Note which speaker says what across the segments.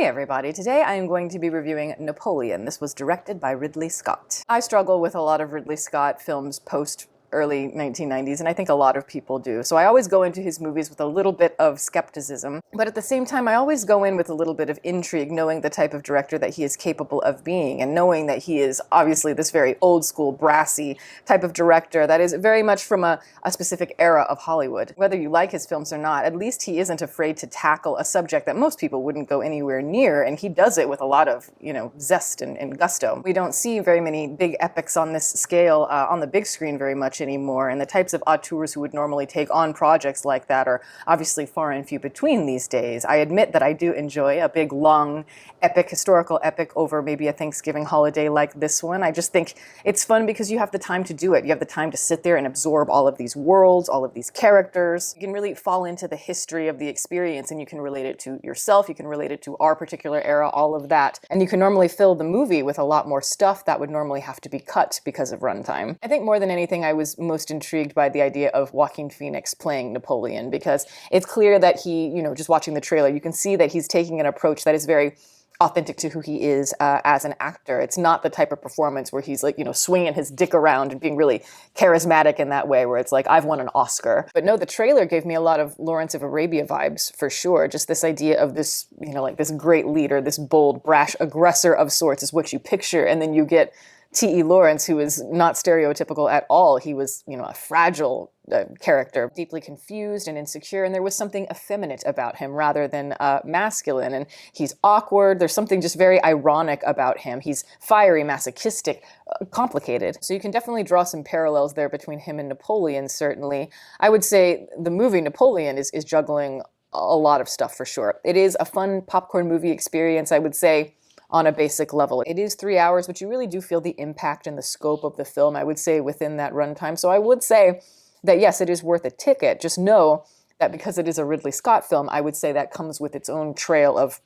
Speaker 1: Hey everybody, today I am going to be reviewing Napoleon. This was directed by Ridley Scott. I struggle with a lot of Ridley Scott films post early 1990s, and I think a lot of people do. So I always go into his movies with a little bit of skepticism, but at the same time I always go in with a little bit of intrigue, knowing the type of director that he is capable of being, and knowing that he is obviously this very old school, brassy type of director that is very much from a specific era of Hollywood. Whether you like his films or not, at least he isn't afraid to tackle a subject that most people wouldn't go anywhere near, and he does it with a lot of, zest and gusto. We don't see very many big epics on this scale on the big screen very much anymore, and the types of auteurs who would normally take on projects like that are obviously far and few between these days. I admit that I do enjoy a big, long, epic, historical epic over maybe a Thanksgiving holiday like this one. I just think it's fun because you have the time to do it. You have the time to sit there and absorb all of these worlds, all of these characters. You can really fall into the history of the experience, and you can relate it to yourself, you can relate it to our particular era, all of that. And you can normally fill the movie with a lot more stuff that would normally have to be cut because of runtime. I think more than anything, I was most intrigued by the idea of Joaquin Phoenix playing Napoleon, because it's clear that he, just watching the trailer, you can see that he's taking an approach that is very authentic to who he is as an actor. It's not the type of performance where he's like, swinging his dick around and being really charismatic in that way, where it's like, I've won an Oscar. But no, the trailer gave me a lot of Lawrence of Arabia vibes, for sure. Just this idea of this, like this great leader, this bold, brash aggressor of sorts is what you picture. And then you get T.E. Lawrence, who is not stereotypical at all. He was, a fragile character, deeply confused and insecure, and there was something effeminate about him rather than masculine. And he's awkward. There's something just very ironic about him. He's fiery, masochistic, complicated. So you can definitely draw some parallels there between him and Napoleon, certainly. I would say the movie Napoleon is juggling a lot of stuff, for sure. It is a fun popcorn movie experience, I would say, on a basic level. It is 3 hours, but you really do feel the impact and the scope of the film, I would say, within that runtime. So I would say that yes, it is worth a ticket. Just know that because it is a Ridley Scott film, I would say that comes with its own trail of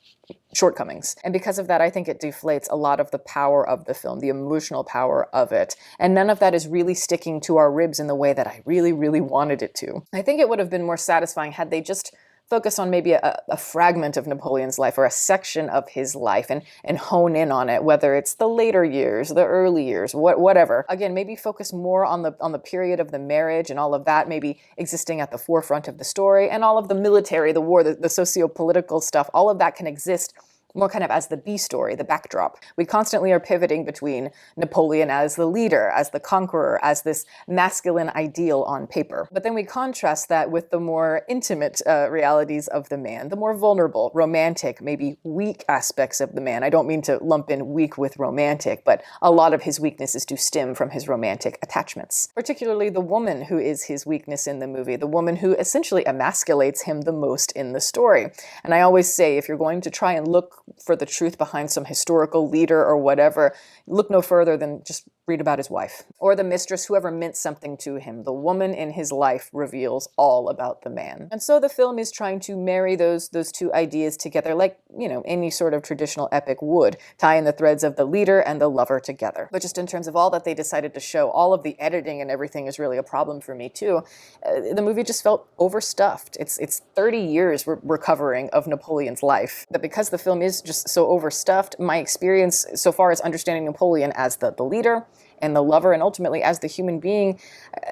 Speaker 1: shortcomings. And because of that, I think it deflates a lot of the power of the film, the emotional power of it. And none of that is really sticking to our ribs in the way that I really, really wanted it to. I think it would have been more satisfying had they just focus on maybe a fragment of Napoleon's life or a section of his life and hone in on it, whether it's the later years, the early years, whatever. Again, maybe focus more on the period of the marriage and all of that maybe existing at the forefront of the story, and all of the military, the war, the socio-political stuff, all of that can exist more kind of as the B story, the backdrop. We constantly are pivoting between Napoleon as the leader, as the conqueror, as this masculine ideal on paper. But then we contrast that with the more intimate realities of the man, the more vulnerable, romantic, maybe weak aspects of the man. I don't mean to lump in weak with romantic, but a lot of his weaknesses do stem from his romantic attachments. Particularly the woman who is his weakness in the movie, the woman who essentially emasculates him the most in the story. And I always say, if you're going to try and look for the truth behind some historical leader or whatever, look no further than just read about his wife or the mistress, whoever meant something to him. The woman in his life reveals all about the man. And so the film is trying to marry those two ideas together like, any sort of traditional epic would, tie in the threads of the leader and the lover together. But just in terms of all that they decided to show, all of the editing and everything is really a problem for me too. The movie just felt overstuffed. It's 30 years we're covering of Napoleon's life. But because the film is just so overstuffed, my experience so far is understanding Napoleon as the leader and the lover, and ultimately as the human being,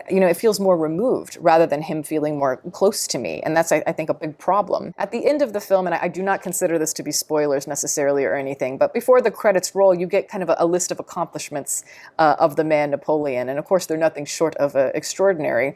Speaker 1: it feels more removed rather than him feeling more close to me. And that's, I think, a big problem. At the end of the film, and I do not consider this to be spoilers necessarily or anything, but before the credits roll, you get kind of a list of accomplishments of the man Napoleon. And of course, they're nothing short of extraordinary.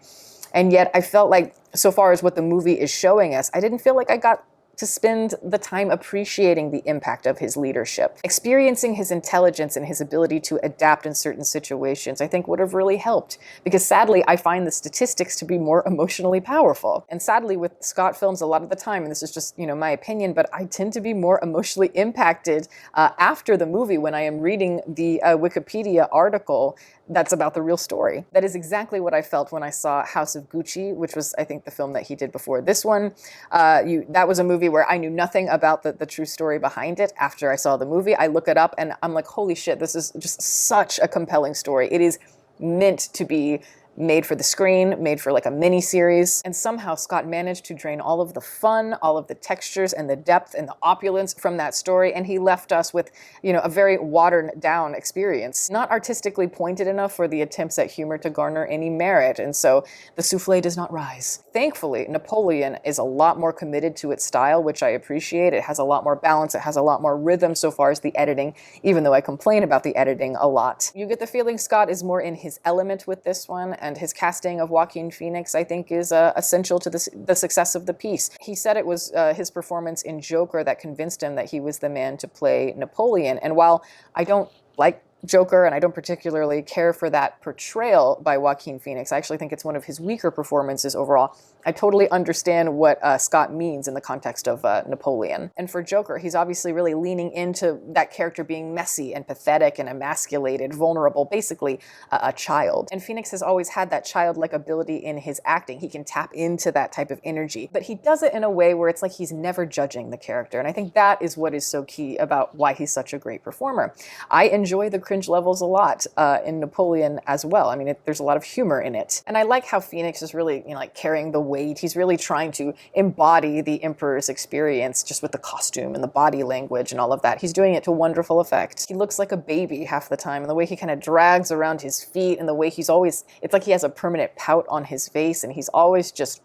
Speaker 1: And yet I felt like, so far as what the movie is showing us, I didn't feel like I got to spend the time appreciating the impact of his leadership. Experiencing his intelligence and his ability to adapt in certain situations, I think would have really helped. Because sadly, I find the statistics to be more emotionally powerful. And sadly, with Scott films, a lot of the time, and this is just, my opinion, but I tend to be more emotionally impacted after the movie when I am reading the Wikipedia article that's about the real story. That is exactly what I felt when I saw House of Gucci, which was, I think, the film that he did before this one. That was a movie where I knew nothing about the true story behind it. After I saw the movie, I look it up and I'm like, holy shit, this is just such a compelling story. It is meant to be made for the screen, made for like a mini series. And somehow Scott managed to drain all of the fun, all of the textures and the depth and the opulence from that story. And he left us with, a very watered down experience, not artistically pointed enough for the attempts at humor to garner any merit. And so the souffle does not rise. Thankfully, Napoleon is a lot more committed to its style, which I appreciate. It has a lot more balance. It has a lot more rhythm so far as the editing, even though I complain about the editing a lot. You get the feeling Scott is more in his element with this one, and his casting of Joaquin Phoenix, I think, is essential to the success of the piece. He said it was his performance in Joker that convinced him that he was the man to play Napoleon. And while I don't like Joker, and I don't particularly care for that portrayal by Joaquin Phoenix, I actually think it's one of his weaker performances overall. I totally understand what Scott means in the context of Napoleon. And for Joker, he's obviously really leaning into that character being messy and pathetic and emasculated, vulnerable, basically a child. And Phoenix has always had that childlike ability in his acting. He can tap into that type of energy, but he does it in a way where it's like he's never judging the character. And I think that is what is so key about why he's such a great performer. I enjoy the cringe levels a lot in Napoleon as well. I mean, there's a lot of humor in it. And I like how Phoenix is really, like carrying the weight. He's really trying to embody the Emperor's experience just with the costume and the body language and all of that. He's doing it to wonderful effect. He looks like a baby half the time, and the way he kind of drags around his feet and the way he's always, it's like he has a permanent pout on his face, and he's always just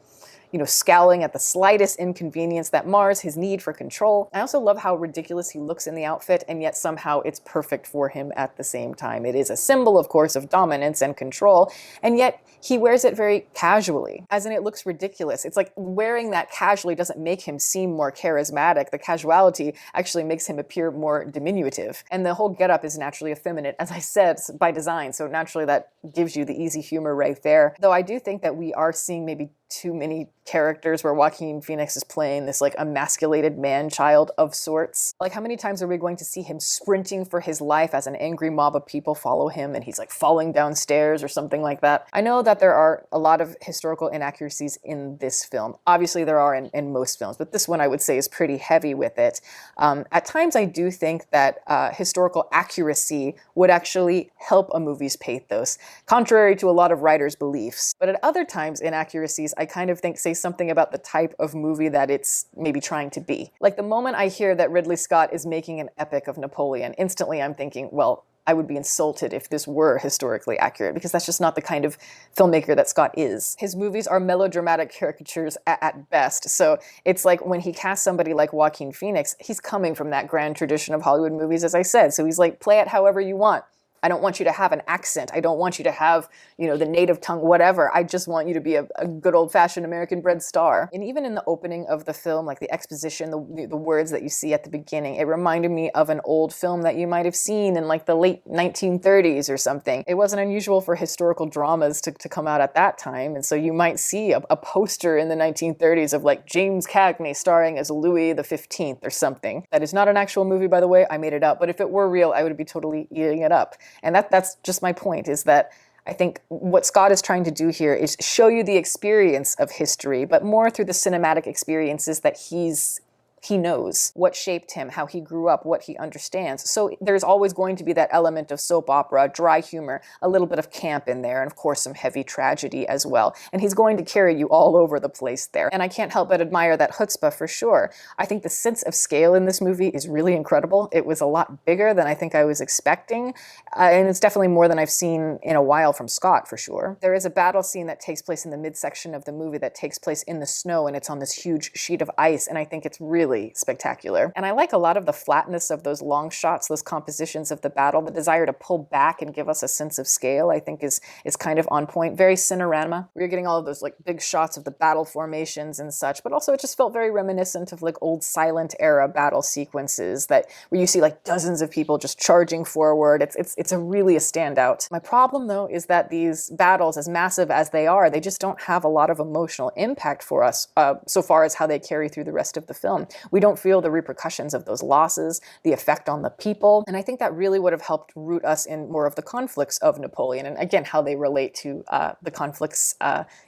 Speaker 1: scowling at the slightest inconvenience that mars his need for control. I also love how ridiculous he looks in the outfit, and yet somehow it's perfect for him at the same time. It is a symbol, of course, of dominance and control, and yet he wears it very casually, as in it looks ridiculous. It's like wearing that casually doesn't make him seem more charismatic. The casuality actually makes him appear more diminutive. And the whole getup is naturally effeminate, as I said, by design, so naturally that gives you the easy humor right there. Though I do think that we are seeing maybe too many characters where Joaquin Phoenix is playing this like emasculated man-child of sorts. Like, how many times are we going to see him sprinting for his life as an angry mob of people follow him and he's like falling downstairs or something like that? I know that there are a lot of historical inaccuracies in this film. Obviously there are in most films, but this one I would say is pretty heavy with it. At times I do think that historical accuracy would actually help a movie's pathos, contrary to a lot of writers' beliefs. But at other times, inaccuracies I kind of think say something about the type of movie that it's maybe trying to be. Like the moment I hear that Ridley Scott is making an epic of Napoleon, instantly I'm thinking, well, I would be insulted if this were historically accurate, because that's just not the kind of filmmaker that Scott is. His movies are melodramatic caricatures at best, so it's like when he casts somebody like Joaquin Phoenix, he's coming from that grand tradition of Hollywood movies, as I said, so he's like, play it however you want. I don't want you to have an accent. I don't want you to have, the native tongue, whatever. I just want you to be a good old-fashioned American-bred star. And even in the opening of the film, like the exposition, the words that you see at the beginning, it reminded me of an old film that you might have seen in like the late 1930s or something. It wasn't unusual for historical dramas to come out at that time. And so you might see a poster in the 1930s of like James Cagney starring as Louis XV or something. That is not an actual movie, by the way. I made it up. But if it were real, I would be totally eating it up. And that's just my point, is that I think what Scott is trying to do here is show you the experience of history, but more through the cinematic experiences that he knows, what shaped him, how he grew up, what he understands. So there's always going to be that element of soap opera, dry humor, a little bit of camp in there, and of course some heavy tragedy as well. And he's going to carry you all over the place there. And I can't help but admire that chutzpah for sure. I think the sense of scale in this movie is really incredible. It was a lot bigger than I think I was expecting, and it's definitely more than I've seen in a while from Scott for sure. There is a battle scene that takes place in the midsection of the movie that takes place in the snow, and it's on this huge sheet of ice, and I think it's really spectacular. And I like a lot of the flatness of those long shots, those compositions of the battle. The desire to pull back and give us a sense of scale, I think is kind of on point. Very Cinerama. We're getting all of those like big shots of the battle formations and such, but also it just felt very reminiscent of like old silent era battle sequences where you see like dozens of people just charging forward. It's really a standout. My problem though is that these battles, as massive as they are, they just don't have a lot of emotional impact for us so far as how they carry through the rest of the film. We don't feel the repercussions of those losses, the effect on the people, and I think that really would have helped root us in more of the conflicts of Napoleon, and again, how they relate to the conflicts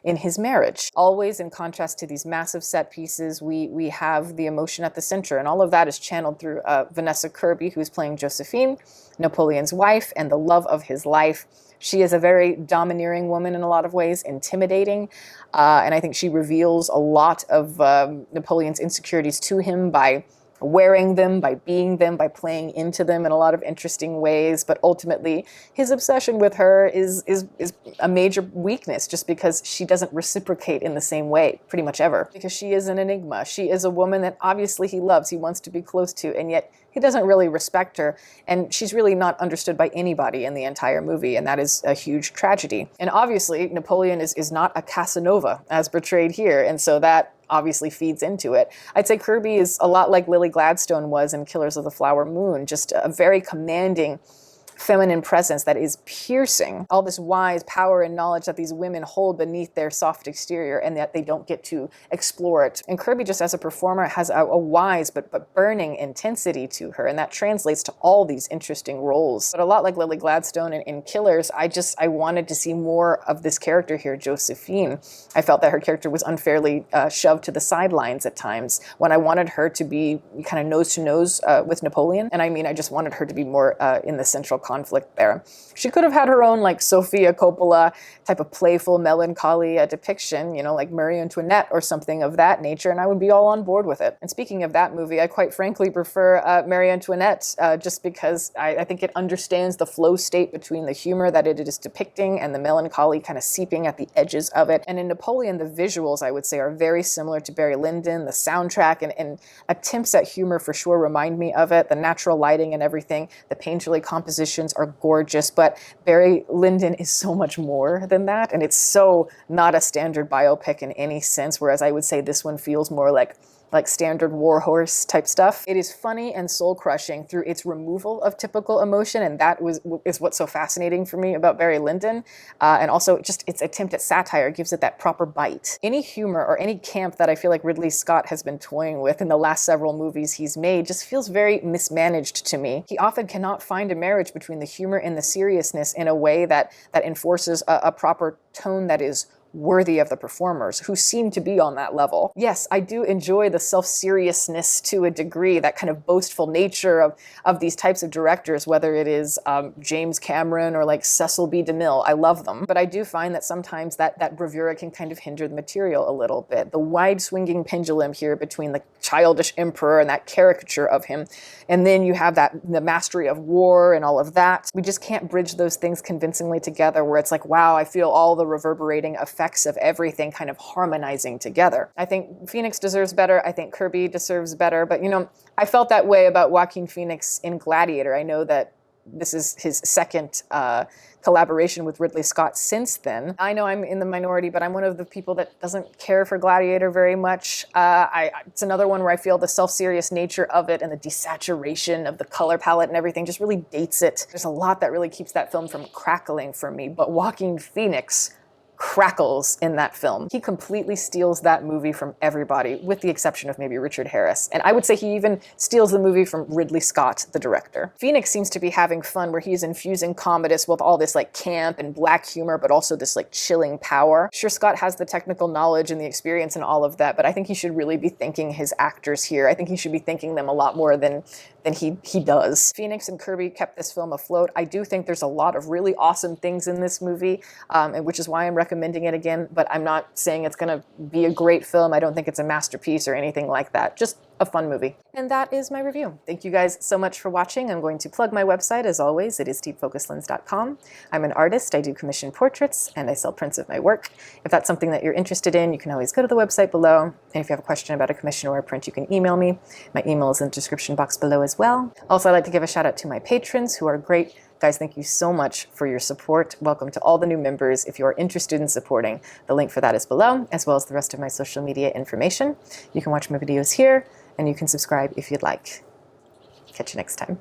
Speaker 1: in his marriage. Always in contrast to these massive set pieces, we have the emotion at the center, and all of that is channeled through Vanessa Kirby, who's playing Josephine, Napoleon's wife, and the love of his life. She is a very domineering woman in a lot of ways, intimidating, and I think she reveals a lot of Napoleon's insecurities to him by wearing them, by being them, by playing into them in a lot of interesting ways. But ultimately, his obsession with her is a major weakness, just because she doesn't reciprocate in the same way pretty much ever. Because she is an enigma. She is a woman that obviously he loves, he wants to be close to, and yet he doesn't really respect her, and she's really not understood by anybody in the entire movie, and that is a huge tragedy. And obviously, Napoleon is not a Casanova, as portrayed here, and so that obviously feeds into it. I'd say Kirby is a lot like Lily Gladstone was in Killers of the Flower Moon, just a very commanding feminine presence that is piercing. All this wise power and knowledge that these women hold beneath their soft exterior, and that they don't get to explore it. And Kirby, just as a performer, has a wise but burning intensity to her, and that translates to all these interesting roles. But a lot like Lily Gladstone in Killers, I wanted to see more of this character here, Josephine. I felt that her character was unfairly shoved to the sidelines at times, when I wanted her to be kind of nose to nose with Napoleon. And I mean, I just wanted her to be more in the central conflict there. She could have had her own like Sofia Coppola type of playful melancholy depiction, you know, like Marie Antoinette or something of that nature, and I would be all on board with it. And speaking of that movie, I quite frankly prefer Marie Antoinette, just because I think it understands the flow state between the humor that it is depicting and the melancholy kind of seeping at the edges of it. And in Napoleon, the visuals, I would say, are very similar to Barry Lyndon. The soundtrack and attempts at humor for sure remind me of it. The natural lighting and everything, the painterly compositions are gorgeous, but Barry Lyndon is so much more than that, and it's so not a standard biopic in any sense, whereas I would say this one feels more like standard war horse type stuff. It is funny and soul-crushing through its removal of typical emotion, and that is what's so fascinating for me about Barry Lyndon. And also just its attempt at satire gives it that proper bite. Any humor or any camp that I feel like Ridley Scott has been toying with in the last several movies he's made just feels very mismanaged to me. He often cannot find a marriage between the humor and the seriousness in a way that enforces a proper tone that is worthy of the performers, who seem to be on that level. Yes, I do enjoy the self-seriousness to a degree, that kind of boastful nature of these types of directors, whether it is James Cameron or like Cecil B. DeMille. I love them. But I do find that sometimes that bravura can kind of hinder the material a little bit. The wide swinging pendulum here between the childish emperor and that caricature of him, and then you have the mastery of war and all of that. We just can't bridge those things convincingly together, where it's like, wow, I feel all the reverberating effects of everything kind of harmonizing together. I think Phoenix deserves better. I think Kirby deserves better. But, you know, I felt that way about Joaquin Phoenix in Gladiator. I know that this is his second collaboration with Ridley Scott since then. I know I'm in the minority, but I'm one of the people that doesn't care for Gladiator very much. It's another one where I feel the self-serious nature of it and the desaturation of the color palette and everything just really dates it. There's a lot that really keeps that film from crackling for me, but Joaquin Phoenix crackles in that film. He completely steals that movie from everybody, with the exception of maybe Richard Harris. And I would say he even steals the movie from Ridley Scott, the director. Phoenix seems to be having fun, where he's infusing Commodus with all this like camp and black humor, but also this like chilling power. Sure, Scott has the technical knowledge and the experience and all of that, but I think he should really be thanking his actors here. I think he should be thanking them a lot more than he does. Phoenix and Kirby kept this film afloat. I do think there's a lot of really awesome things in this movie, and which is why I'm recommending it again, but I'm not saying it's gonna be a great film. I don't think it's a masterpiece or anything like that. Just a fun movie. And that is my review. Thank you guys so much for watching. I'm going to plug my website as always. It is deepfocuslens.com. I'm an artist. I do commission portraits and I sell prints of my work. If that's something that you're interested in, you can always go to the website below. And if you have a question about a commission or a print, you can email me. My email is in the description box below as well. Also, I'd like to give a shout out to my patrons who are great. Guys, thank you so much for your support. Welcome to all the new members. If you are interested in supporting, the link for that is below, as well as the rest of my social media information. You can watch my videos here, and you can subscribe if you'd like. Catch you next time.